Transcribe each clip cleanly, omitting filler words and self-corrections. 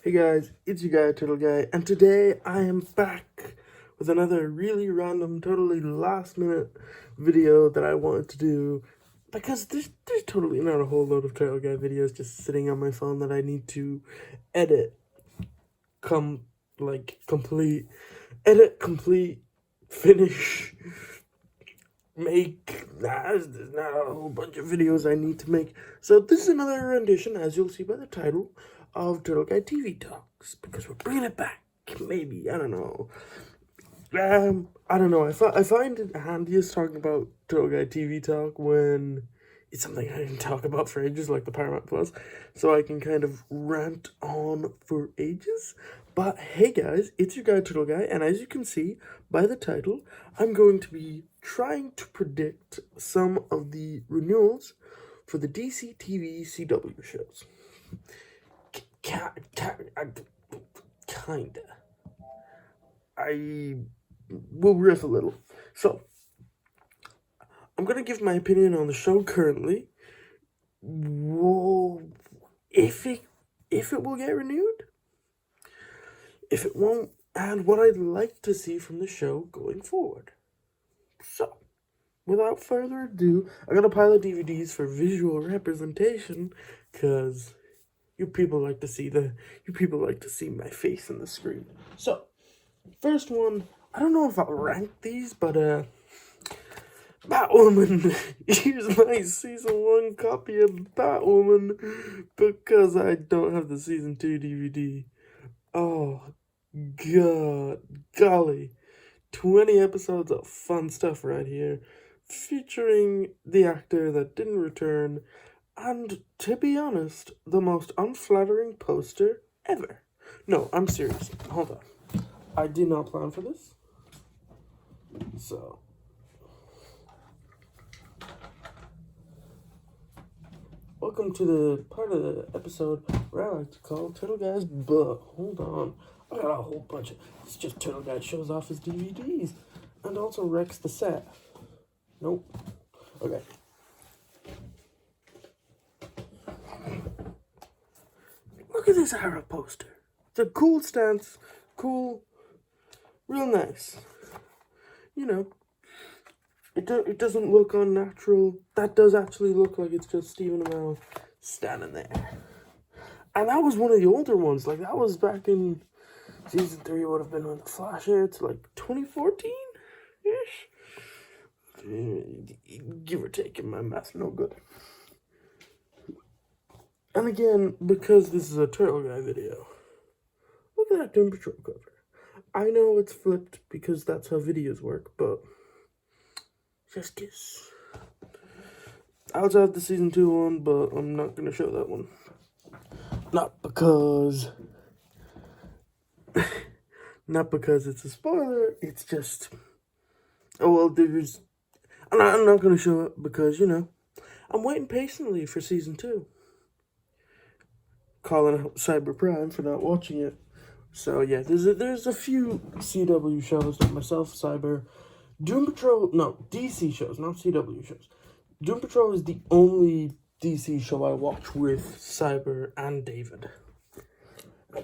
Hey guys, it's your guy, Turtle Guy, and today I am back with another really random, totally last minute video that I wanted to do because there's totally not a whole load of Turtle Guy videos just sitting on my phone that I need to edit, complete, finish, make. There's not a whole bunch of videos I need to make. So this is another rendition, as you'll see by the title, of Turtle Guy TV Talks, because we're bringing it back. Maybe, I don't know. I don't know. I find it handiest talking about Turtle Guy TV Talk when it's something I didn't talk about for ages, like the Paramount Plus, so I can kind of rant on for ages. But hey guys, it's your guy Turtle Guy, and as you can see by the title, I'm going to be trying to predict some of the renewals for the DCTV CW shows. Kinda. I will riff a little. So, I'm gonna give my opinion on the show currently. If it will get renewed, if it won't, and what I'd like to see from the show going forward. So, without further ado, I got a pile of DVDs for visual representation, cause you people like to see my face in the screen. So, first one, I don't know if I'll rank these, but Batwoman. Here's my season 1 copy of Batwoman because I don't have the season 2 DVD. Oh, God, golly. 20 episodes of fun stuff right here, featuring the actor that didn't return, and, to be honest, the most unflattering poster ever. No, I'm serious. Hold on. I did not plan for this. So, welcome to the part of the episode where I like to call Turtle Guy's But hold on. I got a whole bunch of... It's just Turtle Guy shows off his DVDs. And also wrecks the set. Nope. Okay. Look at this Arrow poster. It's a cool stance. Cool. Real nice. You know. It doesn't look unnatural. That does actually look like it's just Stephen Amell standing there. And that was one of the older ones. Like, that was back in... Season 3 would have been when the Flash aired to, 2014-ish? Give or take, in my math, no good. And again, because this is a Turtle Guy video, look at that Doom Patrol cover. I know it's flipped because that's how videos work, but just is. I also have the season 2 one, but I'm not going to show that one. Not because it's a spoiler, it's just... Oh, well, there's... I'm not going to show it because, I'm waiting patiently for season 2. Calling out Cyber Prime for not watching it. So, yeah, there's a few CW shows that myself, Cyber... Doom Patrol... No, DC shows, not CW shows. Doom Patrol is the only DC show I watch with Cyber and David.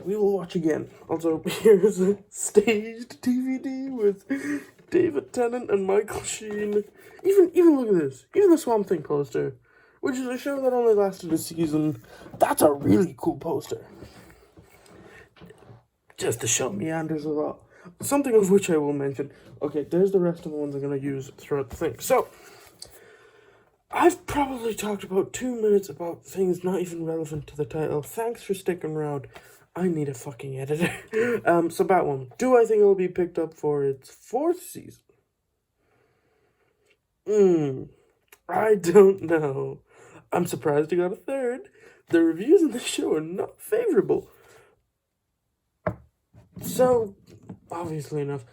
We will watch again. Also, here's a staged DVD with David Tennant and Michael Sheen. Even look at this. Even the Swamp Thing poster, which is a show that only lasted a season. That's a really cool poster. Just the show meanders a lot. Something of which I will mention. Okay, there's the rest of the ones I'm going to use throughout the thing. So, I've probably talked about 2 minutes about things not even relevant to the title. Thanks for sticking around. I need a fucking editor. So Batwoman. Do I think it'll be picked up for its 4th season? I don't know. I'm surprised it got a 3rd. The reviews in the show are not favorable. So, obviously enough,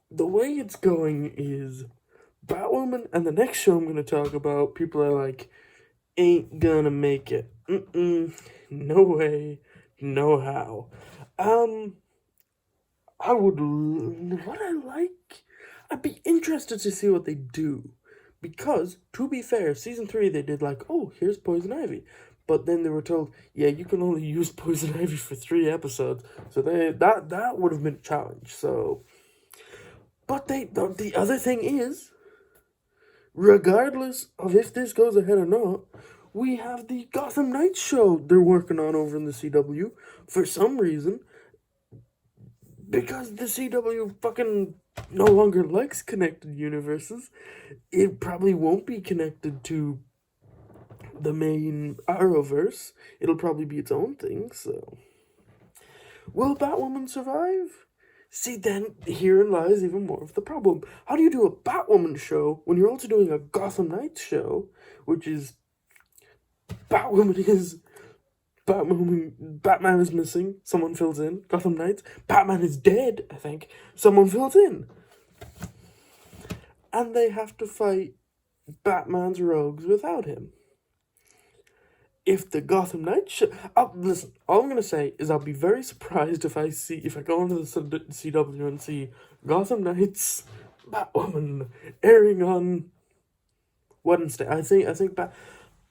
the way it's going is Batwoman and the next show I'm going to talk about, people are like, ain't gonna make it. No way. No how. I'd be interested to see what they do. Because, to be fair, season 3 they did oh, here's Poison Ivy. But then they were told, yeah, you can only use Poison Ivy for 3 episodes. So that would have been a challenge. So, but the other thing is, regardless of if this goes ahead or not, we have the Gotham Knights show they're working on over in the CW. For some reason, because the CW fucking no longer likes connected universes, it probably won't be connected to the main Arrowverse. It'll probably be its own thing, so... Will Batwoman survive? See, then, herein lies even more of the problem. How do you do a Batwoman show when you're also doing a Gotham Knights show, which is... Batwoman is... Batman is missing, someone fills in. Gotham Knights, Batman is dead, I think, someone fills in. And they have to fight Batman's rogues without him. If the Gotham Knights show... listen, all I'm going to say is I'll be very surprised if I go into the CW and see Gotham Knights, Batwoman, airing on Wednesday. I think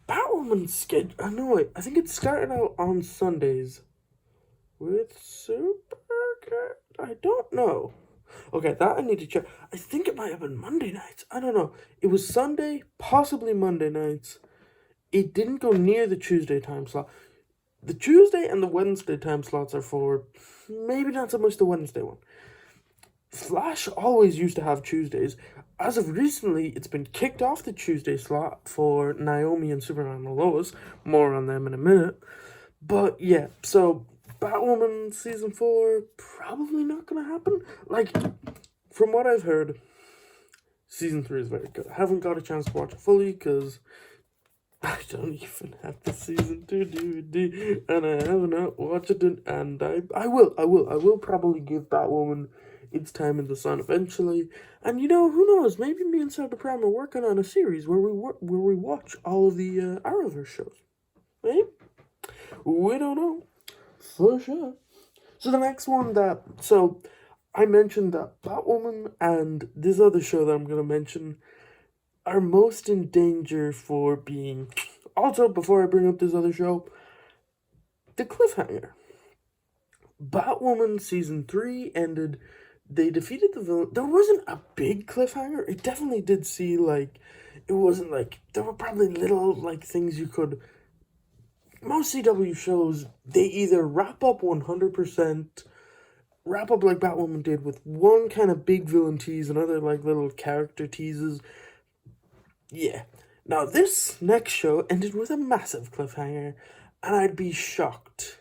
Batwoman's schedule... I think it started out on Sundays with Supergirl. I don't know. Okay, that I need to check. I think it might have been Monday nights. I don't know. It was Sunday, possibly Monday nights. It didn't go near the Tuesday time slot. The Tuesday and the Wednesday time slots are for... maybe not so much the Wednesday one. Flash always used to have Tuesdays. As of recently, it's been kicked off the Tuesday slot for Naomi and Superman and Lois. More on them in a minute. But yeah, so Batwoman Season 4, probably not going to happen. Like, from what I've heard, Season 3 is very good. I haven't got a chance to watch it fully because I don't even have the Season 2 DVD, and I have not watched it, and I will probably give Batwoman its time in the sun eventually. And who knows, maybe me and Sarah Prime are working on a series where we watch all of the Arrowverse shows. Right? We don't know. For sure. So the next one I mentioned that Batwoman and this other show that I'm going to mention are most in danger for being... Also, before I bring up this other show, the cliffhanger. Batwoman Season 3 ended... They defeated the villain. There wasn't a big cliffhanger. It definitely did see, it wasn't there were probably little, things you could... Most CW shows, they either wrap up 100%, wrap up like Batwoman did with one kind of big villain tease and other, little character teases. Yeah. Now, this next show ended with a massive cliffhanger, and I'd be shocked.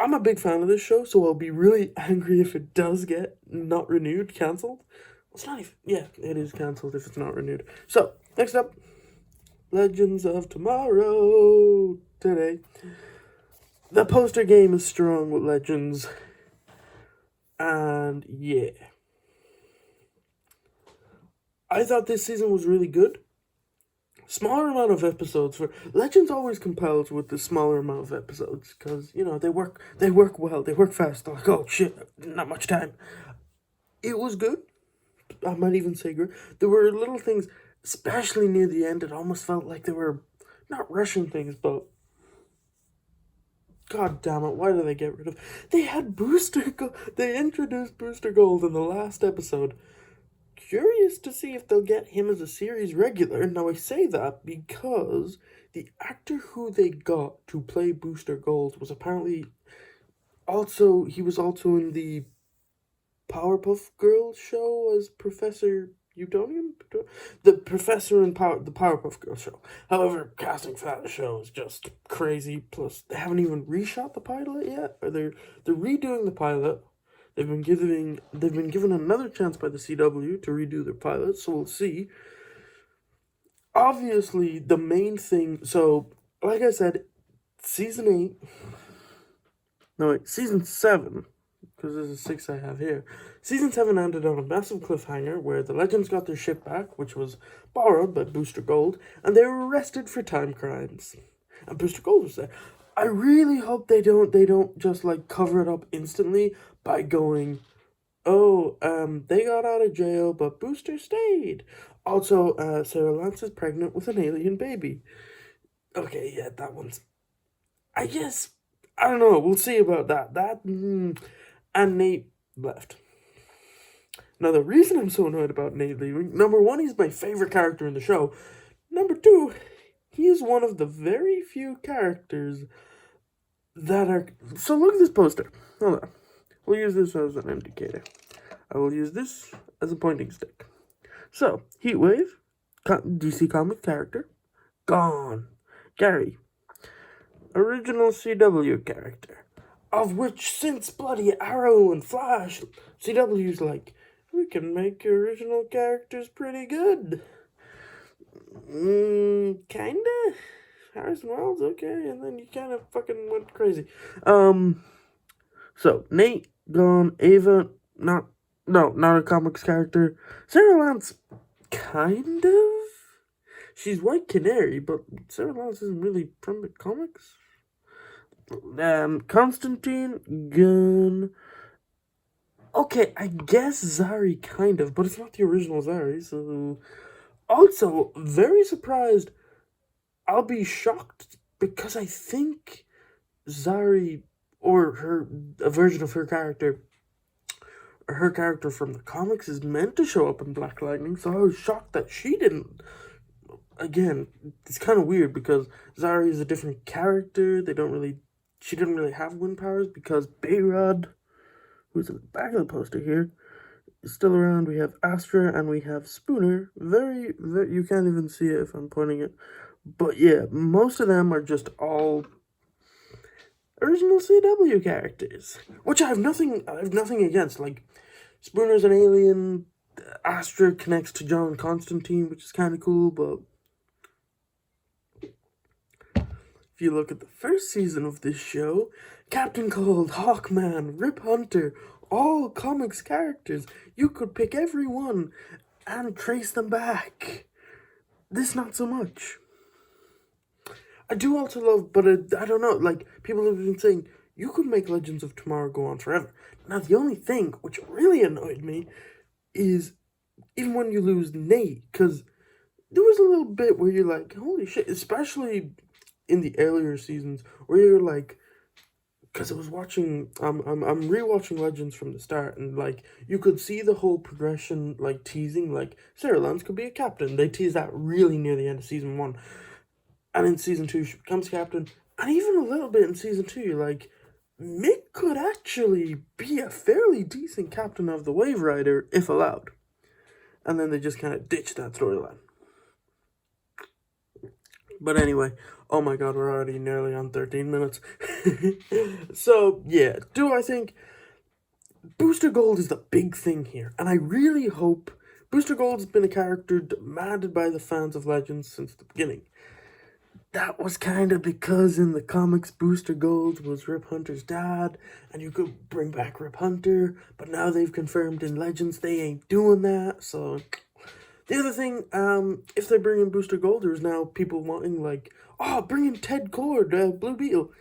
I'm a big fan of this show, so I'll be really angry if it does get not renewed, cancelled. It's not even... Yeah, it is cancelled if it's not renewed. So, next up, Legends of Tomorrow today. The poster game is strong with Legends. And, yeah. I thought this season was really good. Smaller amount of episodes for Legends always compels with the smaller amount of episodes because they work well, they work fast. They're like, oh shit, not much time. It was good. I might even say good. There were little things, especially near the end. It almost felt like they were not rushing things, but God damn it, why did they get rid of? They had Booster Gold. They introduced Booster Gold in the last episode. Curious to see if they'll get him as a series regular. Now, I say that because the actor who they got to play Booster Gold was apparently he was also in the Powerpuff Girls show as Professor Utonium? The professor in the Powerpuff Girls show. However, casting for that show is just crazy. Plus, they haven't even reshot the pilot yet. Or they're redoing the pilot. They've been given another chance by the CW to redo their pilot, so we'll see. Obviously, the main thing... So, like I said, Season 7, because there's a 6 I have here. Season 7 ended on a massive cliffhanger where the Legends got their ship back, which was borrowed by Booster Gold, and they were arrested for time crimes. And Booster Gold was there. I really hope they don't just cover it up instantly by going, they got out of jail, but Booster stayed. Also, Sarah Lance is pregnant with an alien baby. Okay, yeah, that one's... I guess... I don't know, we'll see about that. And Nate left. Now, the reason I'm so annoyed about Nate leaving, number one, he's my favorite character in the show. Number two, he is one of the very few characters that are... So look at this poster. Hold on. We'll use this as an indicator. I will use this as a pointing stick. So, Heatwave, DC comic character, gone. Gary, original CW character, of which since bloody Arrow and Flash, CW's like, we can make original characters pretty good. Kinda. Harrison Wells, okay, and then you kind of fucking went crazy. So, Nate, gone. Ava, not a comics character. Sarah Lance, kind of. She's White Canary, but Sarah Lance isn't really from the comics. Constantine, gone. Okay, I guess Zari, kind of, but it's not the original Zari, so... Also, very surprised. I'll be shocked, because I think Zari, or a version of her character from the comics is meant to show up in Black Lightning, so I was shocked that she didn't. Again, it's kind of weird, because Zari is a different character. She didn't really have wind powers, because Bayrod, who's at the back of the poster here, is still around. We have Astra, and we have Spooner. Very, you can't even see it if I'm pointing it. But yeah, most of them are just all original CW characters, which I have nothing against. Like, Spooner's an alien, Astra connects to John Constantine, which is kind of cool, but if you look at the first season of this show, Captain Cold, Hawkman, Rip Hunter, all comics characters, you could pick every one and trace them back. This, not so much. I do also love, but I don't know, like, people have been saying, you could make Legends of Tomorrow go on forever. Now, the only thing which really annoyed me is, even when you lose Nate, because there was a little bit where you're like, holy shit, especially in the earlier seasons, where you're like, because I was watching, I'm rewatching Legends from the start, and, like, you could see the whole progression, like, teasing, like, Sarah Lance could be a captain. They teased that really near the end of season 1. And in season 2, she becomes captain. And even a little bit in season 2, you're like, Mick could actually be a fairly decent captain of the Wave Rider, if allowed. And then they just kind of ditched that storyline. But anyway, oh my god, we're already nearly on 13 minutes. So, yeah, do I think Booster Gold is the big thing here? And I really hope... Booster Gold has been a character demanded by the fans of Legends since the beginning. That was kind of because in the comics, Booster Gold was Rip Hunter's dad, and you could bring back Rip Hunter, but now they've confirmed in Legends they ain't doing that, so... The other thing, if they bring in Booster Gold, there's now people wanting, like, bring in Ted Cord, Blue Beetle.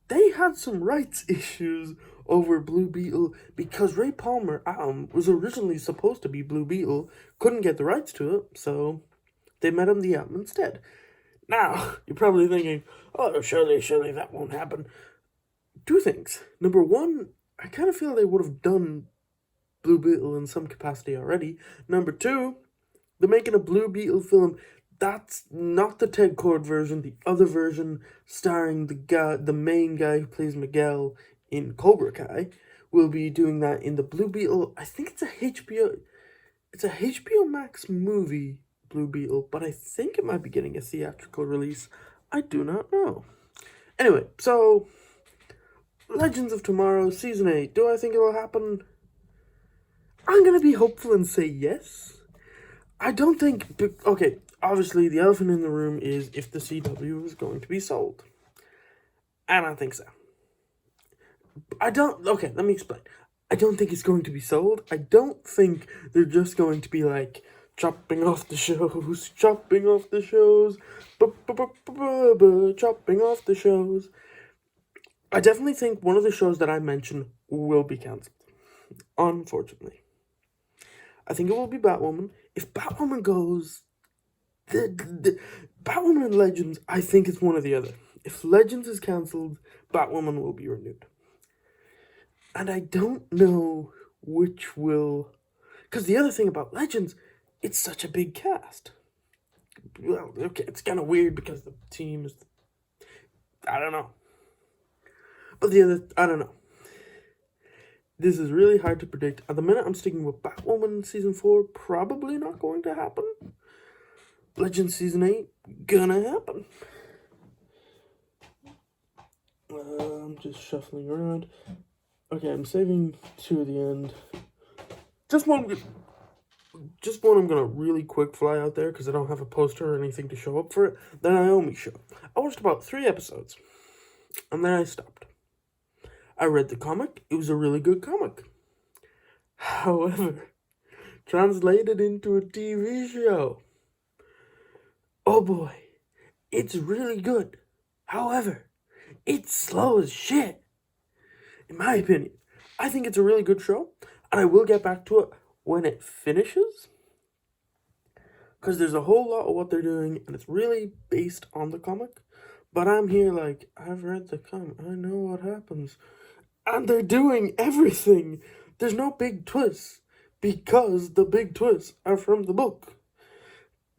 They had some rights issues over Blue Beetle, because Ray Palmer, was originally supposed to be Blue Beetle, couldn't get the rights to it, so they met him the Atom instead. Now, you're probably thinking, oh, surely that won't happen. Two things. Number one, I kind of feel they would have done Blue Beetle in some capacity already. Number two, they're making a Blue Beetle film. That's not the Ted Cord version, the other version starring the main guy who plays Miguel in Cobra Kai. Will be doing that in the Blue Beetle. I think it's a HBO Max movie, Blue Beetle, but I think it might be getting a theatrical release. I do not know. Anyway, so Legends of Tomorrow, Season 8. Do I think it'll happen? I'm going to be hopeful and say yes. I don't think... Okay, obviously, the elephant in the room is if the CW is going to be sold. And I think so. Okay, let me explain. I don't think it's going to be sold. I don't think they're just going to be like... chopping off the shows, chopping off the shows. I definitely think one of the shows that I mentioned will be cancelled. Unfortunately. I think it will be Batwoman. If Batwoman goes... Batwoman and Legends, I think it's one or the other. If Legends is cancelled, Batwoman will be renewed. And I don't know which will... Because the other thing about Legends, it's such a big cast. Well, okay, it's kind of weird because the team is... I don't know. But the other... I don't know. This is really hard to predict. At the minute, I'm sticking with Batwoman Season 4. Probably not going to happen. Legends Season 8, gonna happen. I'm just shuffling around. Okay, I'm saving two at the end. Just one I'm gonna really quick fly out there because I don't have a poster or anything to show up for it. The Naomi show. I watched about 3 episodes, and then I stopped. I read the comic. It was a really good comic. However, translated into a TV show. Oh boy, it's really good. However, it's slow as shit. In my opinion, I think it's a really good show, and I will get back to it when it finishes. Because there's a whole lot of what they're doing, and it's really based on the comic. But I'm here like, I've read the comic, I know what happens. And they're doing everything. There's no big twists, because the big twists are from the book.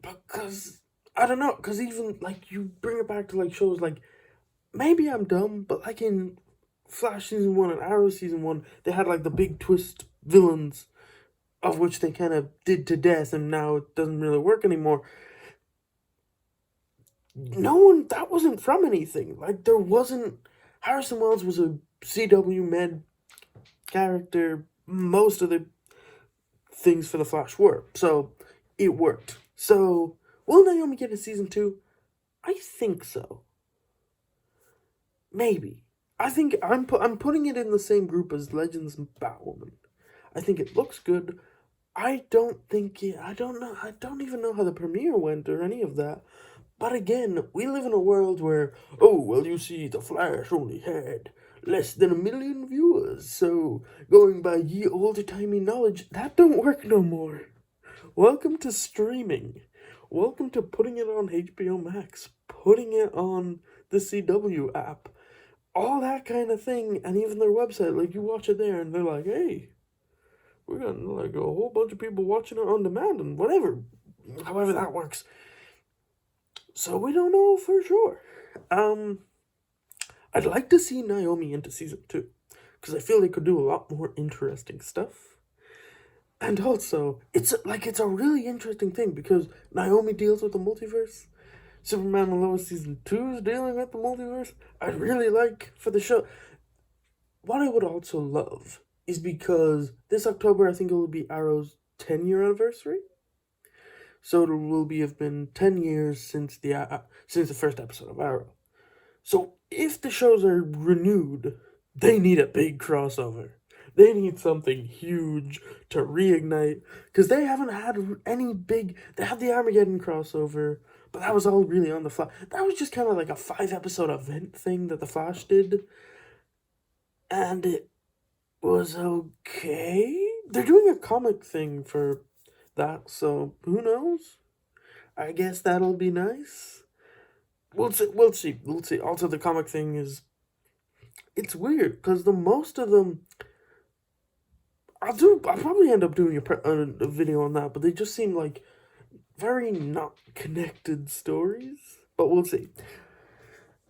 Because, I don't know, because even, like, you bring it back to, like, shows like, maybe I'm dumb, but, like, in Flash Season 1 and Arrow Season 1, they had, like, the big twist villains, of which they kind of did to death, and now it doesn't really work anymore. That wasn't from anything. Like, there wasn't... Harrison Wells was a CW med character. Most of the things for the Flash were. So, it worked. So, will Naomi get a Season 2? I think so. Maybe. I think I'm putting it in the same group as Legends and Batwoman. I think it looks good. I don't know. I don't even know how the premiere went or any of that. But again, we live in a world where, oh, well, you see, The Flash only had less than 1 million viewers. So, going by ye old-timey knowledge, that don't work no more. Welcome to streaming. Welcome to putting it on HBO Max. Putting it on the CW app. All that kind of thing. And even their website, like, you watch it there and they're like, hey, we got, like, a whole bunch of people watching it on demand and whatever. However that works. So we don't know for sure. I'd like to see Naomi into Season 2. Because I feel they could do a lot more interesting stuff. And also, it's a really interesting thing. Because Naomi deals with the multiverse. Superman and Lois Season 2 is dealing with the multiverse. I'd really like for the show. What I would also love is because this October, I think it will be Arrow's 10-year anniversary. So it will have been 10 years since the first episode of Arrow. So if the shows are renewed, they need a big crossover. They need something huge to reignite. Because they haven't had any big... They had the Armageddon crossover, but that was all really on the Flash. That was just kind of like a 5-episode event thing that the Flash did. And it was okay. They're doing a comic thing for that, so who knows? I guess that'll be nice. We'll see. Also, the comic thing is... It's weird, because most of them... I'll probably end up doing a video on that, but they just seem like very not connected stories. But we'll see.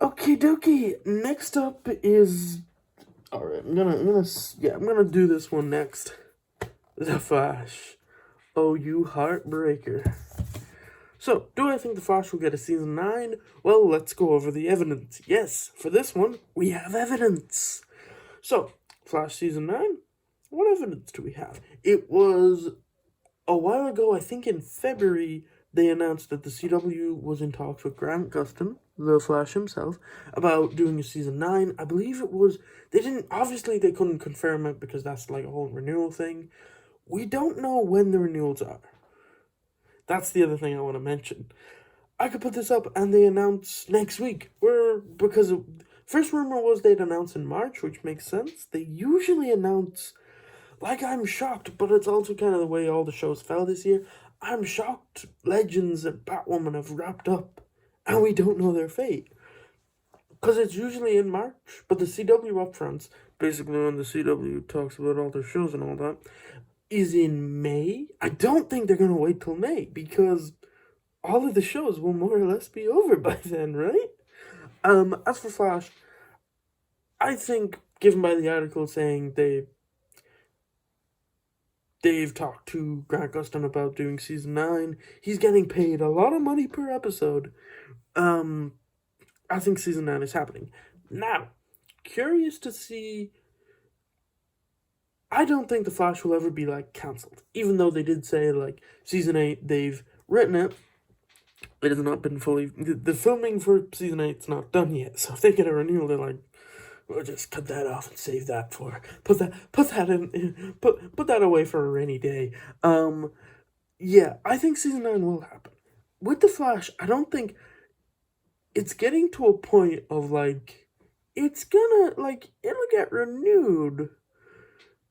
Okie dokie. Next up is... Alright, I'm gonna do this one next. The Flash. Oh, you heartbreaker. So, do I think The Flash will get a Season 9? Well, let's go over the evidence. Yes, for this one, we have evidence. So, Flash Season 9? What evidence do we have? It was a while ago, I think in February, they announced that the CW was in talks with Grant Gustin, the Flash himself, about doing a Season 9. I believe it was... Obviously, they couldn't confirm it because that's like a whole renewal thing. We don't know when the renewals are. That's the other thing I want to mention. I could put this up and they announce next week. First rumor was they'd announce in March, which makes sense. They usually announce... Like, I'm shocked, but it's also kind of the way all the shows fell this year. I'm shocked Legends and Batwoman have wrapped up and we don't know their fate. Because it's usually in March, but the CW upfronts, basically when the CW talks about all their shows and all that, is in May. I don't think they're going to wait till May, because all of the shows will more or less be over by then, right? As for Flash, I think, given by the article saying they've talked to Grant Gustin about doing season 9, he's getting paid a lot of money per episode. I think season 9 is happening. Now, curious to see. I don't think The Flash will ever be, like, cancelled. Even though they did say, like, season 8, they've written it. It has not been fully. The filming for season 8's not done yet. So if they get a renewal, they're like, we'll just cut that off and save that for. Put that away for a rainy day. Yeah, I think season 9 will happen. With The Flash, I don't think. It's getting to a point of, like, it's gonna, like, it'll get renewed,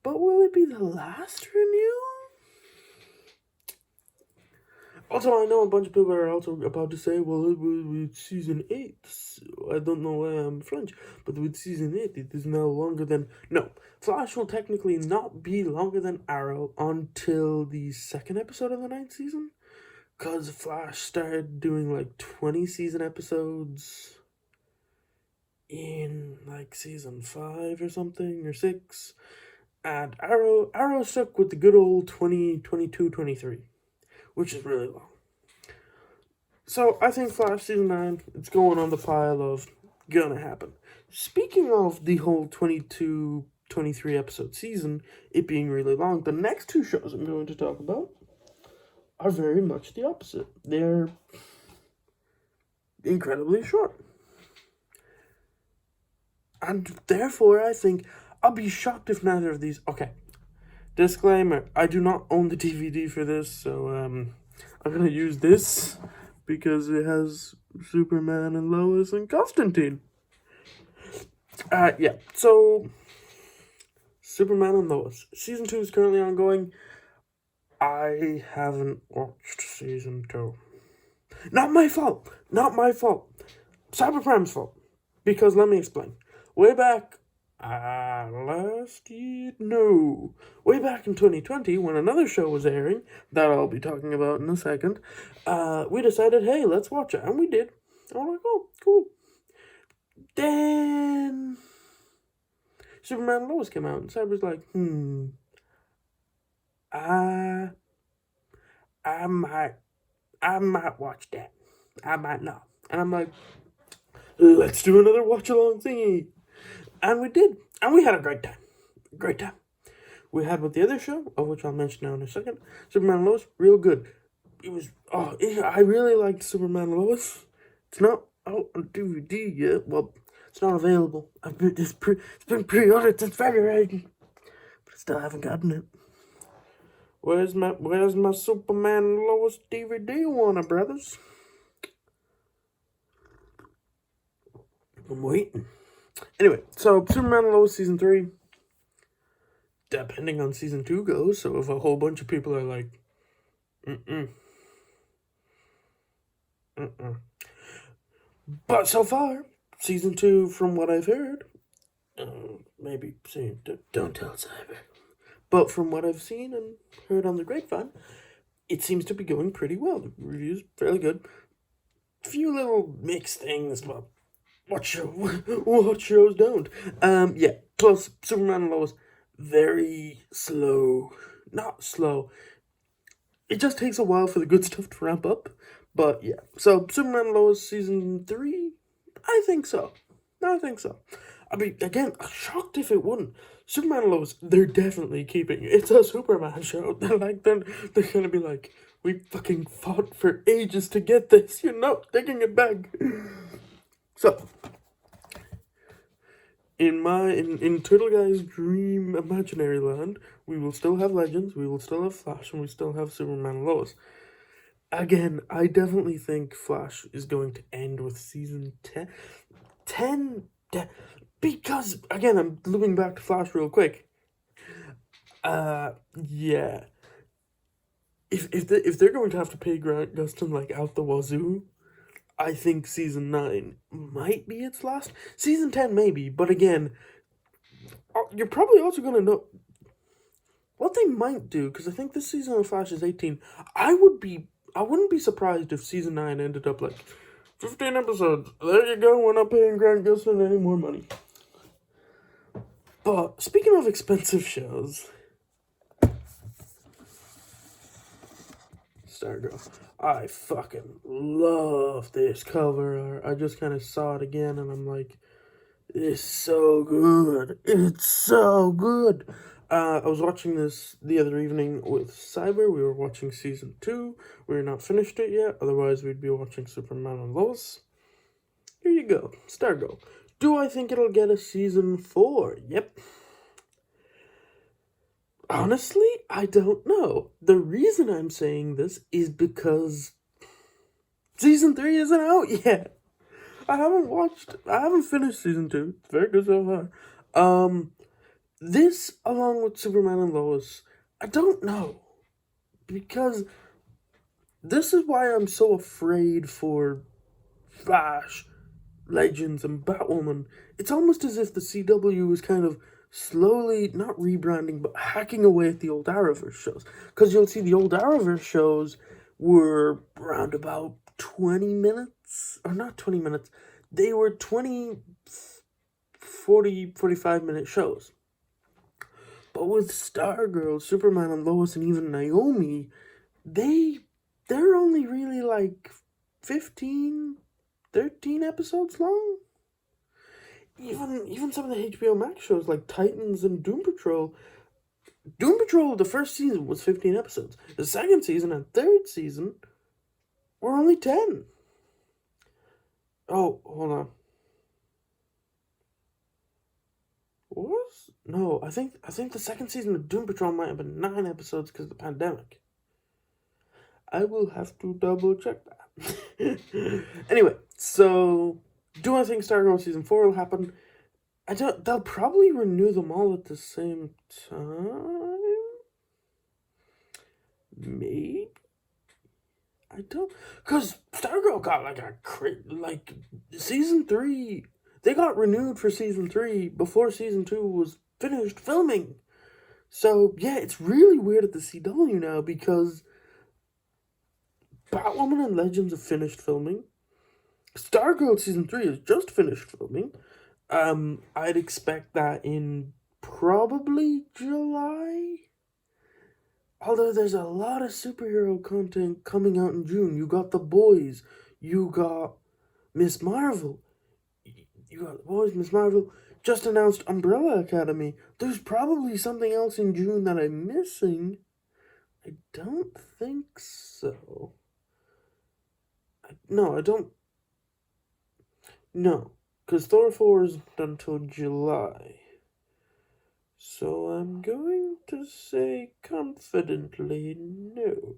but will it be the last renewal? Also, I know a bunch of people are also about to say, well, with season 8, so I don't know why I'm French, but with season 8, it is now longer than. No, Flash will technically not be longer than Arrow until the second episode of the 9th season. Because Flash started doing, like, 20 season episodes in, like, season 5 or something, or 6. And Arrow stuck with the good old 20, 22, 23, which is really long. So, I think Flash season 9, it's going on the pile of gonna happen. Speaking of the whole 22, 23 episode season, it being really long, the next 2 shows I'm going to talk about are very much the opposite. They're incredibly short. And therefore, I think I'll be shocked if neither of these. Okay. Disclaimer, I do not own the DVD for this, so I'm going to use this because it has Superman and Lois and Constantine. Yeah, so Superman and Lois. Season 2 is currently ongoing. I haven't watched season 2. Not my fault. Cyberprime's fault. Because let me explain. Way back in 2020, when another show was airing, that I'll be talking about in a second, we decided, hey, let's watch it. And we did. I was like, oh, cool. Then Superman and Lois came out, and Cyber's like, I might watch that. I might not. And I'm like, let's do another watch-along thingy. And we did. And we had a great time. We had with the other show, of which I'll mention now in a second, Superman and Lois, real good. It was, I really liked Superman and Lois. It's not out on DVD yet. Well, it's not available. It's been pre-ordered since February. But I still haven't gotten it. Where's my Superman and Lois DVD, Warner Brothers? I'm waiting. Anyway, so Superman and Lois season 3, depending on season 2 goes, so if a whole bunch of people are like, But so far, season 2, from what I've heard, maybe saying, don't tell Cyber, but from what I've seen and heard on the grapevine, it seems to be going pretty well. The reviews fairly good. Few little mixed things, but what shows don't? Yeah. Plus, Superman and Lois, very slow. Not slow. It just takes a while for the good stuff to ramp up. But yeah. So, Superman and Lois season 3, I think so. I mean, again, I'm shocked if it wouldn't. Superman and Lois, they're definitely keeping it. It's a Superman show. They're gonna be like, we fucking fought for ages to get this, taking it back. So, in Turtle Guy's dream imaginary land, we will still have Legends, we will still have Flash, and we still have Superman and Lois. Again, I definitely think Flash is going to end with season 10. Because, again, I'm looping back to Flash real quick. Yeah. If they're going to have to pay Grant Gustin, like, out the wazoo, I think season 9 might be its last. Season 10 maybe, but again, you're probably also gonna know what they might do, because I think this season of Flash is 18. I wouldn't be surprised if season 9 ended up like 15 episodes. There you go, we're not paying Grant Gustin any more money. But speaking of expensive shows, Stargirl. I fucking love this cover art. I just kind of saw it again and I'm like, it's so good. It's so good. I was watching this the other evening with Cyber. We were watching season 2. We're not finished it yet. Otherwise, we'd be watching Superman and Lois. Here you go. Stargirl. Do I think it'll get a season 4? Yep. Honestly, I don't know. The reason I'm saying this is because season 3 isn't out yet. I haven't finished season 2. It's very good so far. This, along with Superman and Lois, I don't know. Because this is why I'm so afraid for Flash, Legends, and Batwoman. It's almost as if the CW is kind of slowly, not rebranding, but hacking away at the old Arrowverse shows. Because you'll see the old Arrowverse shows were around about 20 minutes, or not 20 minutes, they were 20, 40, 45-minute shows. But with Stargirl, Superman, and Lois, and even Naomi, they're only really like 15, 13 episodes long. Even some of the HBO Max shows like Titans and Doom Patrol. Doom Patrol, the first season was 15 episodes. The second season and third season were only 10. Oh, hold on. No, I think the second season of Doom Patrol might have been 9 episodes because of the pandemic. I will have to double check that. Anyway, so do I think Stargirl season 4 will happen? They'll probably renew them all at the same time. Maybe. I don't, because Stargirl got like season 3. They got renewed for season 3 before season 2 was finished filming. So yeah, it's really weird at the CW now because Batwoman and Legends have finished filming. Stargirl season 3 has just finished filming. I'd expect that in probably July. Although there's a lot of superhero content coming out in June. You got The Boys. You got Miss Marvel. You got The Boys, Miss Marvel. Just announced Umbrella Academy. There's probably something else in June that I'm missing. I don't think so. I don't. No, because Thor 4 isn't until July. So I'm going to say confidently no.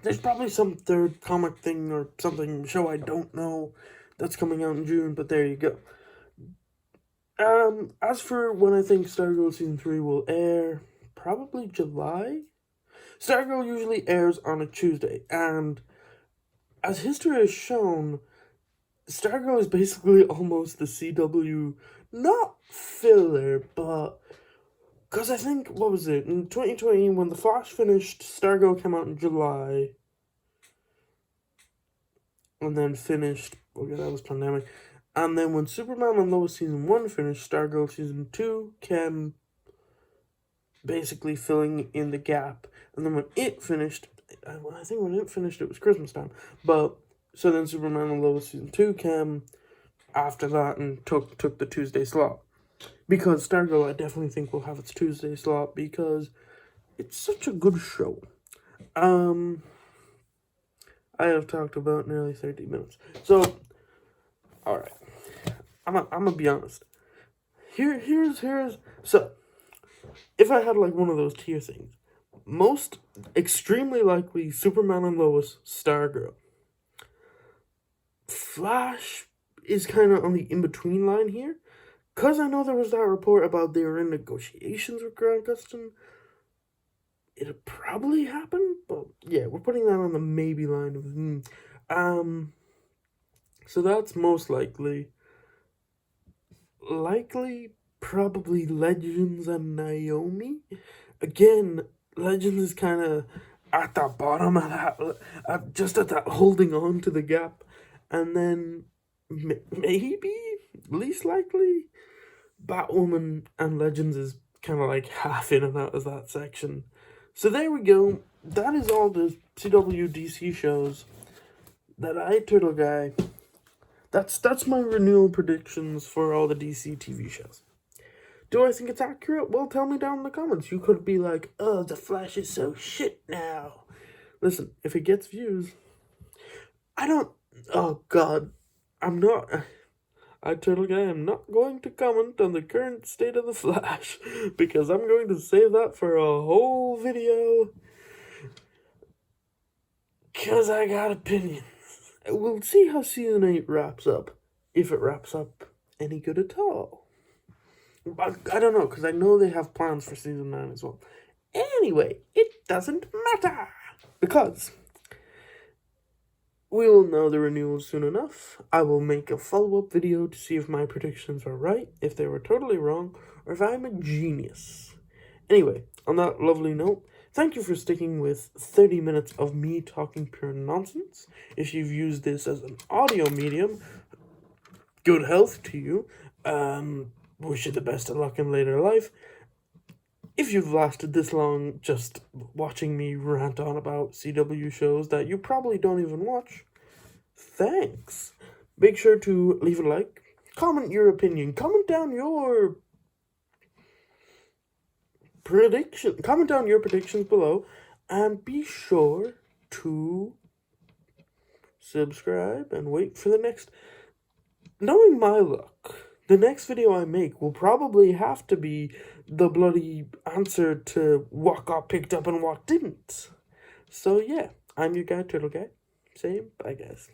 There's probably some third comic thing or something, show I don't know, that's coming out in June, but there you go. As for when I think Stargirl season 3 will air, probably July. Stargirl usually airs on a Tuesday, and as history has shown, Stargirl is basically almost the CW, not filler, but because I think, what was it, in 2020, when The Flash finished, Stargirl came out in July, and then finished, okay, that was pandemic, and then when Superman and Lois season 1 finished, Stargirl season 2 came basically filling in the gap, and then when it finished, I think when it finished, it was Christmas time, but, so then Superman and Lois season 2 came after that and took the Tuesday slot. Because Stargirl, I definitely think will have its Tuesday slot because it's such a good show. I have talked about nearly 30 minutes. So, alright. I'm gonna be honest. Here's so if I had like one of those tier things, most extremely likely Superman and Lois, Stargirl. Flash is kind of on the in-between line here. Because I know there was that report about they were in negotiations with Grant Gustin. it'll probably happen, but yeah, we're putting that on the maybe line of so that's most likely probably Legends and Naomi. Again, Legends is kind of at the bottom of that, just at that holding on to the gap, and then maybe least likely Batwoman and Legends is kind of like half in and out of that section. So there we go. That is all the CW DC shows that I, Turtle Guy. That's my renewal predictions for all the DC TV shows. Do I think it's accurate? Well, tell me down in the comments. You could be like, oh, The Flash is so shit now. Listen, if it gets views, oh God, Turtle Guy, I'm not going to comment on the current state of The Flash, because I'm going to save that for a whole video, because I got opinions. We'll see how Season 8 wraps up, if it wraps up any good at all. I don't know, because I know they have plans for Season 9 as well. Anyway, it doesn't matter, because we will know the renewals soon enough. I will make a follow-up video to see if my predictions were right, if they were totally wrong, or if I'm a genius. Anyway, on that lovely note, thank you for sticking with 30 minutes of me talking pure nonsense. If you've used this as an audio medium, good health to you. Wish you the best of luck in later life. If you've lasted this long just watching me rant on about CW shows that you probably don't even watch, thanks. Make sure to leave a like, comment your opinion, comment down your predictions below, and be sure to subscribe and wait for the next. Knowing my luck, the next video I make will probably have to be the bloody answer to what got picked up and what didn't. So yeah, I'm your guy, Turtle Guy, saying bye guys.